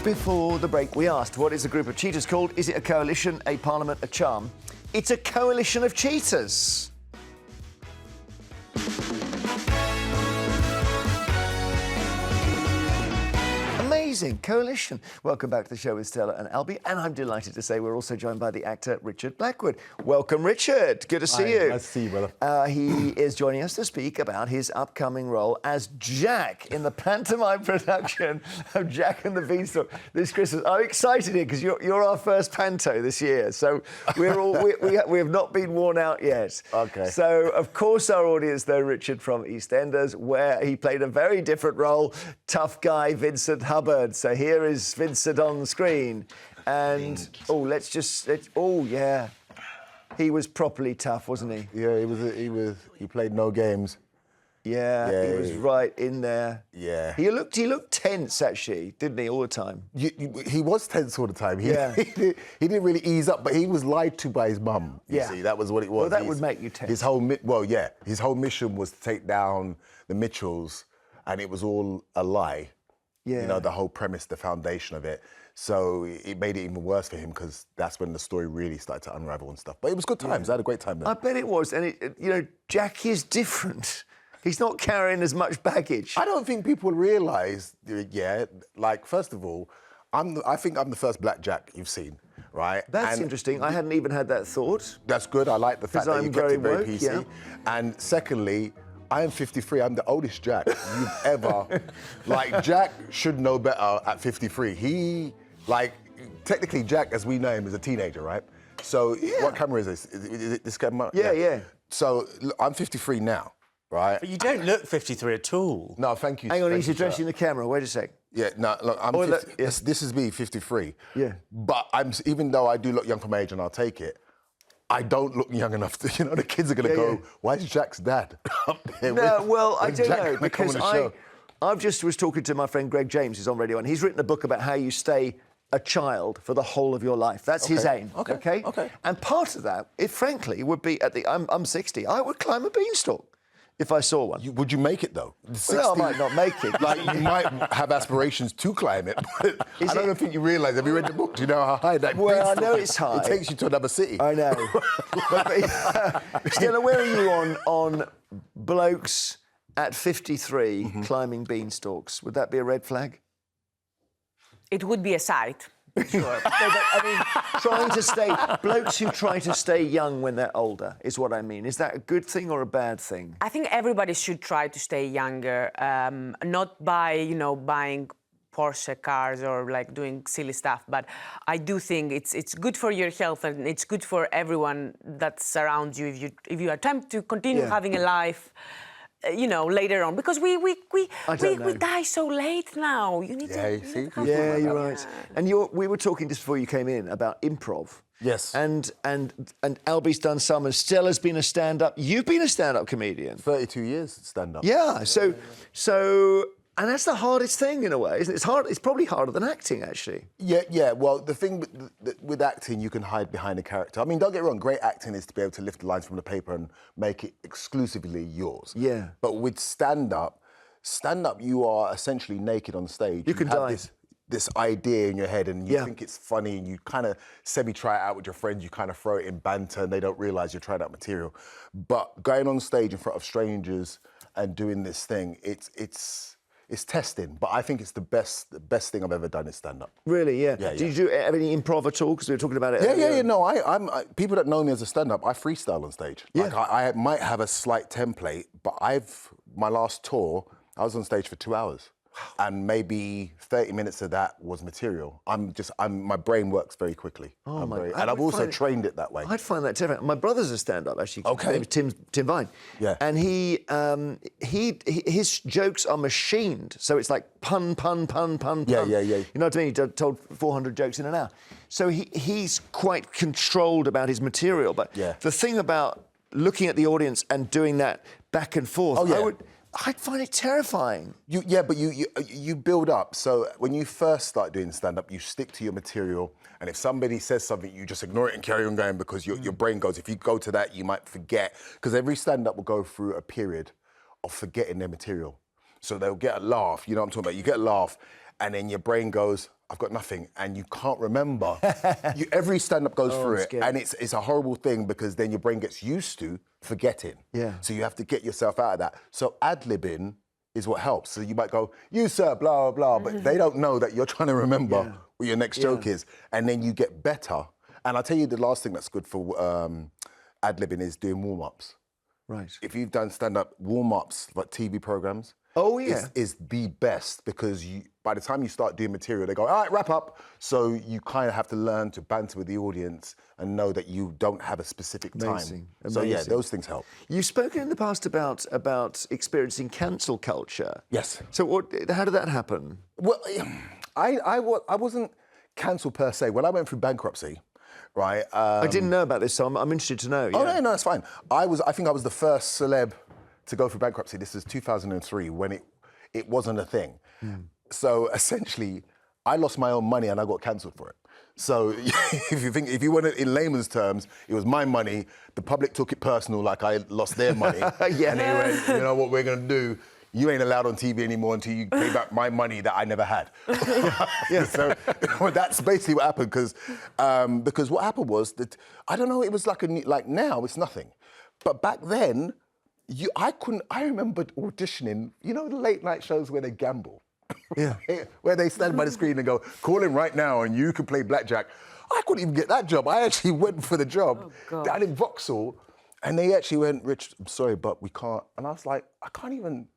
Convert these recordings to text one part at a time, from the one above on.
Before the break, we asked, what is a group of cheaters called? Is it a coalition, a parliament, a charm? It's a coalition of cheaters. Amazing coalition. Welcome back to the show with Stella and Albie, and I'm delighted to say we're also joined by the actor Richard Blackwood. Welcome, Richard. Good to see you. Nice to see you, brother. He is joining us to speak about his upcoming role as Jack in the pantomime production of Jack and the Beanstalk this Christmas. I'm excited here because you're our first Panto this year, so we have not been worn out yet. Okay. So, of course, our audience know Richard from Eastenders, where he played a very different role, tough guy Vincent Hubbard. So here is Vincent on the screen. And, he was properly tough, wasn't he? Yeah, he played no games. Yeah, he was right in there. Yeah. He looked tense, actually, didn't he, all the time? He was tense all the time. He didn't really ease up, but he was lied to by his mum, you see. That was what it was. Well, that would make you tense. His whole mission was to take down the Mitchells, and it was all a lie. Yeah. You know, the whole premise, the foundation of it. So it made it even worse for him because that's when the story really started to unravel and stuff. But it was good times. I had a great time there. I bet it was. And, Jack is different. He's not carrying as much baggage. I don't think people realise, first of all, I think I'm the first black Jack you've seen, right? That's interesting. I hadn't even had that thought. That's good. I like the fact that you kept it very PC. Yeah. And secondly, I am 53. I'm the oldest Jack you've ever... Jack should know better at 53. Technically, Jack, as we know him, is a teenager, right? So what camera is this? Is it this camera? Yeah. So I'm 53 now, right? But you don't look 53 at all. No, thank you. Hang on, he's addressing the camera. Wait a sec. Yeah, no, look, this is me, 53. Yeah. But even though I do look young for my age and I'll take it, I don't look young enough to, the kids are going to go, why is Jack's dad up there? No, well, I don't know, because I've just was talking to my friend Greg James, who's on radio, and he's written a book about how you stay a child for the whole of your life. That's his aim, okay? And part of that, frankly, would be I'm 60, I would climb a beanstalk if I saw one. Would you make it, though? 60, well, I might not make it. You might have aspirations to climb it, but I don't think you realise. Have you read the book? Do you know how high that Well, beanstalk I know it's high. It takes you to another city. I know. Stella, where are you on blokes at 53 climbing beanstalks? Would that be a red flag? It would be a sight. Sure. Blokes who try to stay young when they're older is what I mean. Is that a good thing or a bad thing? I think everybody should try to stay younger, not by, buying Porsche cars or doing silly stuff, but I do think it's good for your health and it's good for everyone that's around you if you attempt to continue having a life. Later on, because we die so late now. You need to. Yeah, you're right. And we were talking just before you came in about improv. Yes. And Albie's done some, and Stella's been a stand-up. You've been a stand-up comedian. 32 years stand-up. Yeah. So. And that's the hardest thing in a way, isn't it? It's hard. It's probably harder than acting, actually. Yeah. Well, the thing with acting, you can hide behind a character. I mean, don't get me wrong. Great acting is to be able to lift the lines from the paper and make it exclusively yours. Yeah. But with stand-up, you are essentially naked on stage. You can die. This idea in your head, and you think it's funny, and you kind of semi-try it out with your friends. You kind of throw it in banter, and they don't realise you're trying out material. But going on stage in front of strangers and doing this thing, it's testing, but I think it's the best thing I've ever done is stand-up. Really, yeah. Did you do any improv at all? Because we were talking about it earlier. Yeah. No, people that know me as a stand-up, I freestyle on stage. Yeah. I might have a slight template, but my last tour, I was on stage for 2 hours. And maybe 30 minutes of that was material. My brain works very quickly. And I've also trained it that way. I'd find that terrifying. My brother's a stand-up, actually. Okay. His name's Tim Vine. Yeah. And his jokes are machined, so it's like pun. Yeah. You know what I mean? He told 400 jokes in an hour. So he's quite controlled about his material. But the thing about looking at the audience and doing that back and forth, I'd find it terrifying. But you build up. So when you first start doing stand-up, you stick to your material, and if somebody says something, you just ignore it and carry on going because your brain goes, if you go to that, you might forget. Because every stand-up will go through a period of forgetting their material. So they'll get a laugh, you know what I'm talking about? You get a laugh, and then your brain goes, I've got nothing, and you can't remember. Every stand-up goes through it, and it's a horrible thing because then your brain gets used to forgetting. Yeah. So you have to get yourself out of that. So ad-libbing is what helps. So you might go, you sir, blah, blah, blah, but they don't know that you're trying to remember what your next joke is, and then you get better. And I'll tell you the last thing that's good for ad-libbing is doing warm-ups. Right. If you've done stand-up warm-ups, like TV programmes, is the best because by the time you start doing material, they go, all right, wrap up. So you kind of have to learn to banter with the audience and know that you don't have a specific time. So yeah, those things help. You've spoken in the past about experiencing cancel culture. Yes. So how did that happen? Well, I wasn't cancelled per se. When I went through bankruptcy, right? I didn't know about this, so I'm interested to know. Oh, no, that's fine. I think I was the first celeb to go through bankruptcy. This is 2003 when it wasn't a thing. So essentially, I lost my own money and I got cancelled for it. So if you want it in layman's terms, it was my money. The public took it personal, like I lost their money. And they went, you know what we're going to do? You ain't allowed on TV anymore until you pay back my money that I never had. So that's basically what happened because what happened was that, I don't know, it was like now it's nothing. But back then, I remember auditioning, you know the late night shows where they gamble? Yeah. Where they stand by the screen and go, call in right now and you can play blackjack. I couldn't even get that job. I actually went for the job down in Vauxhall and they actually went, Rich, I'm sorry, but we can't. And I was like, I can't even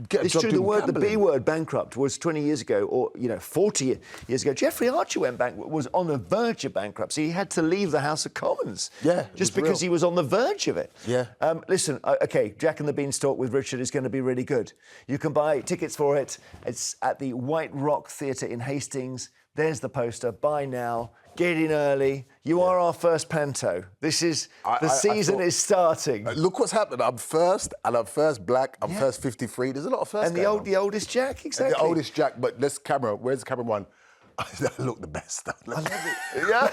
get a job doing gambling. The B word, bankrupt, was 20 years ago, or 40 years ago. Jeffrey Archer was on the verge of bankruptcy. He had to leave the House of Commons. Yeah, just because he was on the verge of it. Yeah. Listen, okay, Jack and the Beanstalk with Richard is going to be really good. You can buy tickets for it. It's at the White Rock Theatre in Hastings. There's the poster. Buy now. Get in early. You are our first Panto. This is the season is starting. Look what's happened. I'm first, and I'm first black. I'm first 53. There's a lot of first. And the oldest Jack, exactly. And the oldest Jack. But this camera. Where's the camera one? I look the best. I love it. Yeah.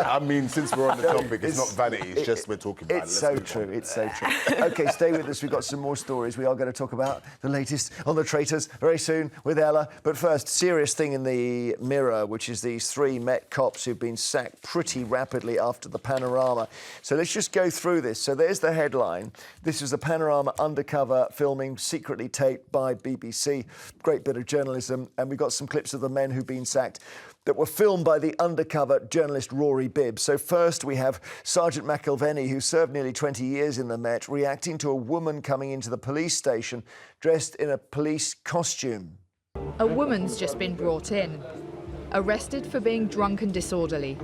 I mean, since we're on the topic, it's not vanity. It's just we're talking about it. It's so true. It's so true. OK, stay with us. We've got some more stories. We are going to talk about the latest on the traitors very soon with Ella. But first, serious thing in the Mirror, which is these 3 Met cops who've been sacked pretty rapidly after the Panorama. So let's just go through this. So there's the headline. This is the Panorama undercover filming, secretly taped by BBC. Great bit of journalism. And we've got some clips of the men who've been sacked that were filmed by the undercover journalist Rory Bibb. So first we have Sergeant McIlvenney, who served nearly 20 years in the Met, reacting to a woman coming into the police station dressed in a police costume. A woman's just been brought in, arrested for being drunk and disorderly.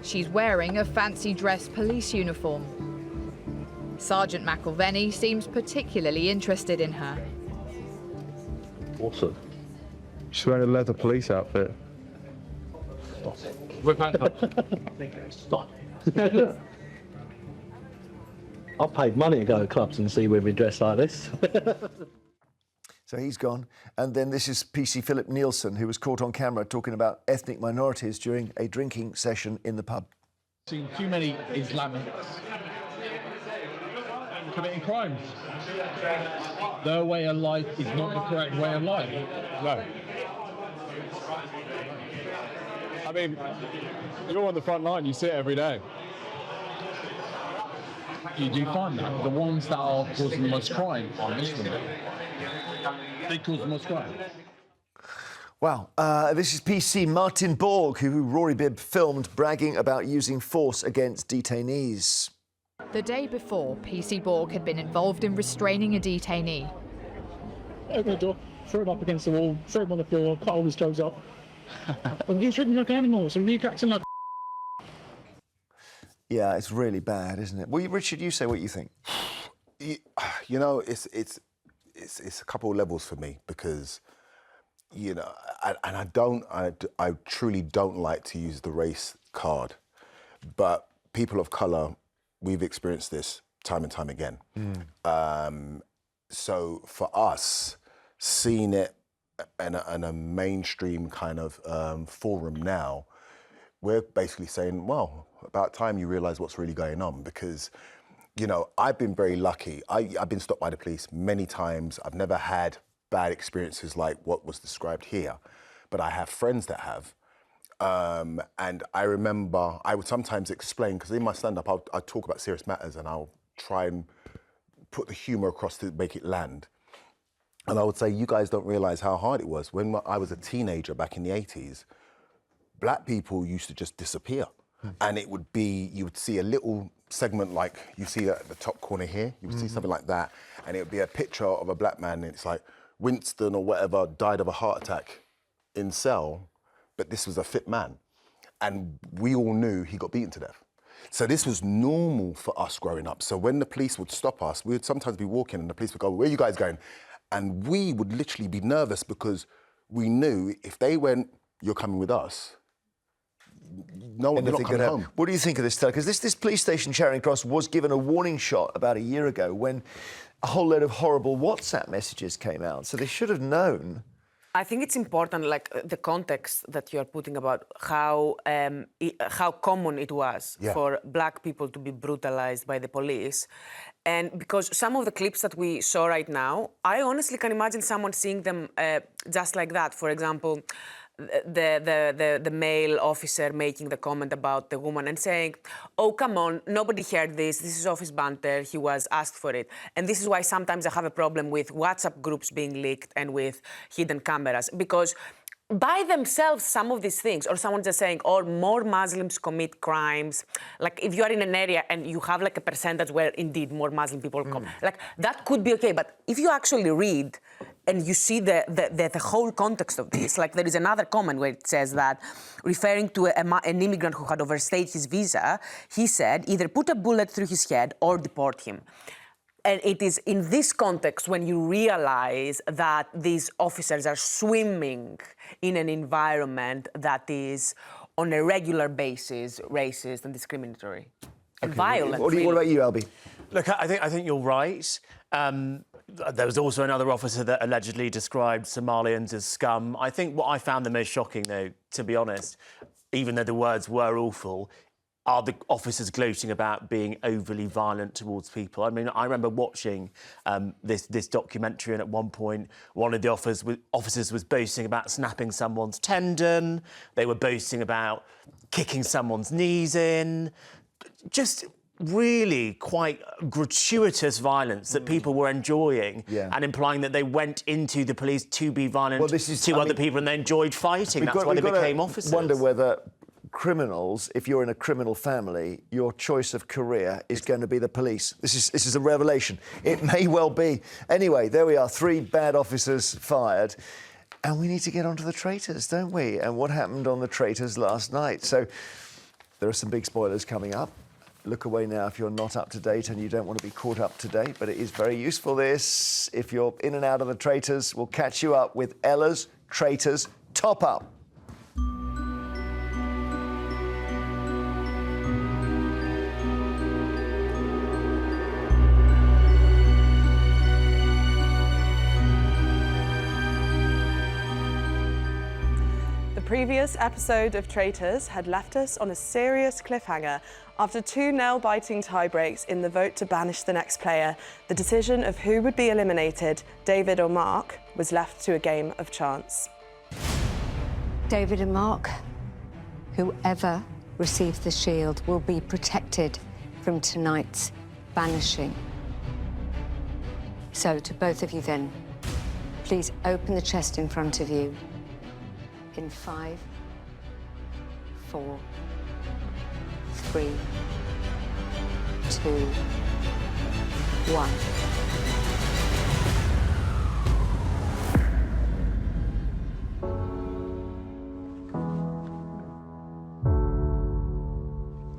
She's wearing a fancy dress police uniform. Sergeant McIlvenney seems particularly interested in her. Awesome. She's wearing a leather police outfit. Stop it. We're Stop. I've paid money to go to clubs and see women dressed like this. So he's gone. And then this is PC Philip Nielsen, who was caught on camera talking about ethnic minorities during a drinking session in the pub. Seen too many Islamics committing crimes. Their way of life is not the correct way of life. No. I mean, you're on the front line, you see it every day. You do find that the ones that are causing the most crime are Muslim. They cause the most crime. Wow. This is PC Martin Borg, who Rory Bibb filmed bragging about using force against detainees. The day before, PC Borg had been involved in restraining a detainee. Open the door, throw him up against the wall, throw him on the floor, cut all his toes off. And he's treating like animals, and we're acting like. Yeah, it's really bad, isn't it? Well, Richard, you say what you think. You know, it's a couple of levels for me because, you know, I truly don't like to use the race card, but people of colour, we've experienced this time and time again. So for us, seeing it in a mainstream kind of forum now, we're basically saying, well, about time you realise what's really going on, because you know, I've been very lucky. I've been stopped by the police many times. I've never had bad experiences like what was described here, but I have friends that have. And I remember I would sometimes explain, because in my stand-up, I'll talk about serious matters and I'll try and put the humour across to make it land. And I would say, you guys don't realise how hard it was. When I was a teenager back in the 80s, black people used to just disappear. And it would be, you would see a little segment like you see at the top corner here, you would see something like that, and it would be a picture of a black man, and it's like, Winston or whatever died of a heart attack in cell, but this was a fit man. And we all knew he got beaten to death. So this was normal for us growing up. So when the police would stop us, we would sometimes be walking and the police would go, where are you guys going? And we would literally be nervous because we knew if they went, you're coming with us, no one, you're not coming home. What do you think of this, Stella? Because this police station, Charing Cross, was given a warning shot about a year ago when a whole load of horrible WhatsApp messages came out. So they should have known. I think it's important, like the context that you're putting about how common it was for black people to be brutalized by the police. And because some of the clips that we saw right now, I honestly can imagine someone seeing them just like that. For example, the male officer making the comment about the woman and saying, oh, come on, nobody heard this is office banter, he was asked for it. And this is why sometimes I have a problem with WhatsApp groups being leaked and with hidden cameras, because by themselves, some of these things, or someone just saying, or more Muslims commit crimes, like if you are in an area and you have like a percentage where indeed more Muslim people come, like that could be okay. But if you actually read and you see the whole context of this, like there is another comment where it says that, referring to an immigrant who had overstayed his visa, he said, either put a bullet through his head or deport him. And it is in this context when you realize that these officers are swimming in an environment that is on a regular basis racist and discriminatory and violent. What about you, Albie? Look, I think you're right. There was also another officer that allegedly described Somalians as scum. I think what I found the most shocking, though, to be honest, even though the words were awful, are the officers gloating about being overly violent towards people. I mean, I remember watching this documentary, and at one point, one of the officers was boasting about snapping someone's tendon. They were boasting about kicking someone's knees in. Just really quite gratuitous violence that people were enjoying and implying that they went into the police to be violent to other people and they enjoyed fighting. That's why they became officers. Wonder whether criminals, if you're in a criminal family, your choice of career is going to be the police. This is a revelation. It may well be. Anyway, there we are, 3 bad officers fired. And we need to get onto the traitors, don't we? And what happened on the traitors last night. So there are some big spoilers coming up. Look away now if you're not up to date and you don't want to be caught up to date, but it is very useful, this. If you're in and out of the traitors, we'll catch you up with Ella's Traitors Top Up. The previous episode of Traitors had left us on a serious cliffhanger. After 2 nail-biting tie-breaks in the vote to banish the next player, the decision of who would be eliminated, David or Mark, was left to a game of chance. David and Mark, whoever receives the shield will be protected from tonight's banishing. So, to both of you then, please open the chest in front of you. In 5, 4, 3, 2, 1.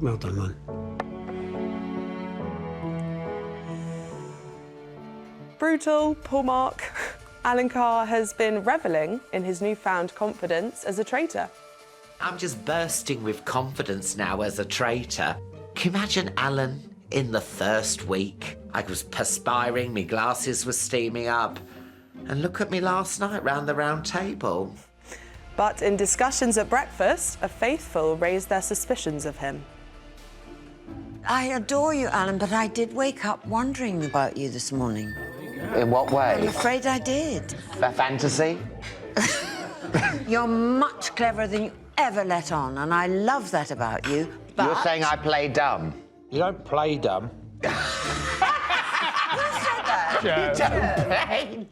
Well done, man. Brutal, poor Mark. Alan Carr has been revelling in his newfound confidence as a traitor. I'm just bursting with confidence now as a traitor. Can you imagine Alan in the first week? I was perspiring, my glasses were steaming up. And look at me last night round the round table. But in discussions at breakfast, a faithful raised their suspicions of him. I adore you, Alan, but I did wake up wondering about you this morning. In what way? I'm afraid I did. Fantasy? You're much cleverer than you ever let on, and I love that about you, but... You're saying I play dumb? You don't play dumb. Who said that? You don't play.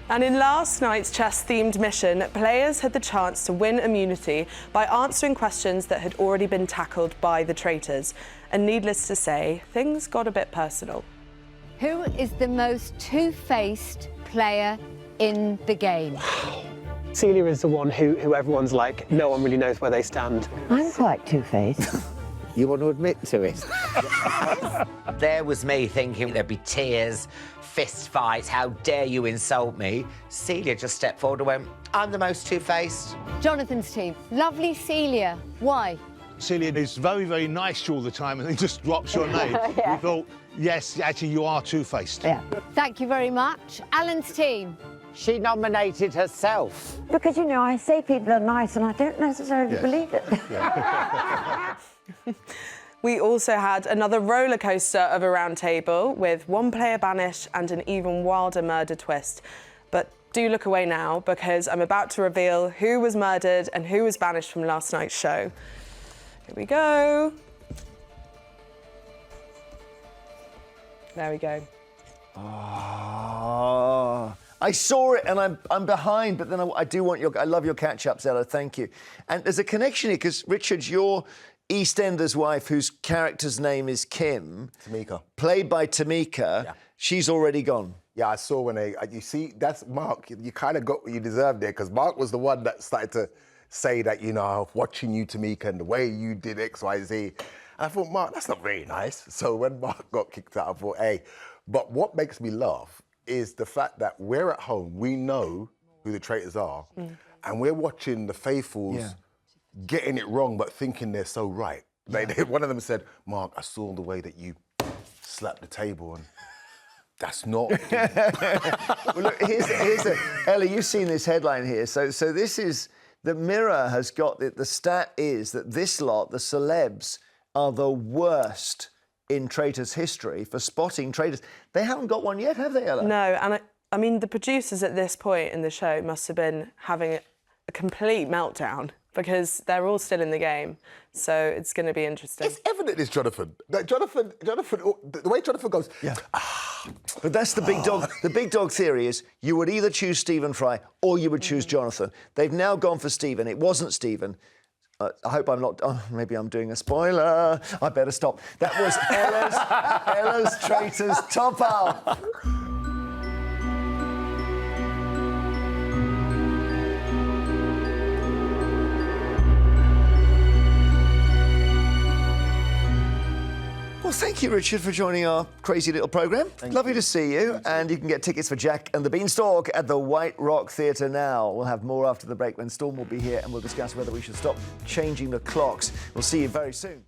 And in last night's chess-themed mission, players had the chance to win immunity by answering questions that had already been tackled by the traitors. And needless to say, things got a bit personal. Who is the most two-faced player in the game? Celia is the one who everyone's like, no one really knows where they stand. I'm quite two-faced. You want to admit to it? There was me thinking there'd be tears, fist fights, how dare you insult me. Celia just stepped forward and went, I'm the most two-faced. Jonathan's team. Lovely Celia. Why? Celia is very, very nice to you all the time and then just drops your name. Yeah. We thought, yes, actually, you are two-faced. Yeah. Thank you very much. Alan's team. She nominated herself. Because, you know, I say people are nice and I don't necessarily believe it. We also had another roller coaster of a round table with one player banished and an even wilder murder twist. But do look away now, because I'm about to reveal who was murdered and who was banished from last night's show. Here we go. There we go. Oh, I saw it and I'm behind, but then I do want I love your catch-ups, Ella, thank you. And there's a connection here, because, Richard, your Eastenders wife, whose character's name is Kim... Tamika. Played by Tamika, she's already gone. Yeah, I saw when you see, that's Mark, you kind of got what you deserved there, because Mark was the one that started to say that, you know, watching you, Tamika, and the way you did X, Y, Z. And I thought, Mark, that's not very nice. So when Mark got kicked out, I thought, hey. But what makes me laugh is the fact that we're at home, we know who the traitors are, and we're watching the faithfuls getting it wrong, but thinking they're so right. One of them said, Mark, I saw the way that you slapped the table, and that's not... Well, look, Ellie, you've seen this headline here. So this is... The Mirror has got... The stat is that this lot, the celebs, are the worst in traitors' history for spotting traitors. They haven't got one yet, have they, Ella? No, and I mean, the producers at this point in the show must have been having a complete meltdown, because they're all still in the game. So it's going to be interesting. It's evident it's Jonathan. Like Jonathan, the way Jonathan goes... Yeah. But that's the big dog. The big dog theory is you would either choose Stephen Fry or you would choose Jonathan. They've now gone for Stephen. It wasn't Stephen. I hope I'm not... Oh, maybe I'm doing a spoiler. I better stop. That was Ella's Traitors Top Up. Well, thank you, Richard, for joining our crazy little programme. Lovely to see you. And you can get tickets for Jack and the Beanstalk at the White Rock Theatre now. We'll have more after the break when Storm will be here, and we'll discuss whether we should stop changing the clocks. We'll see you very soon.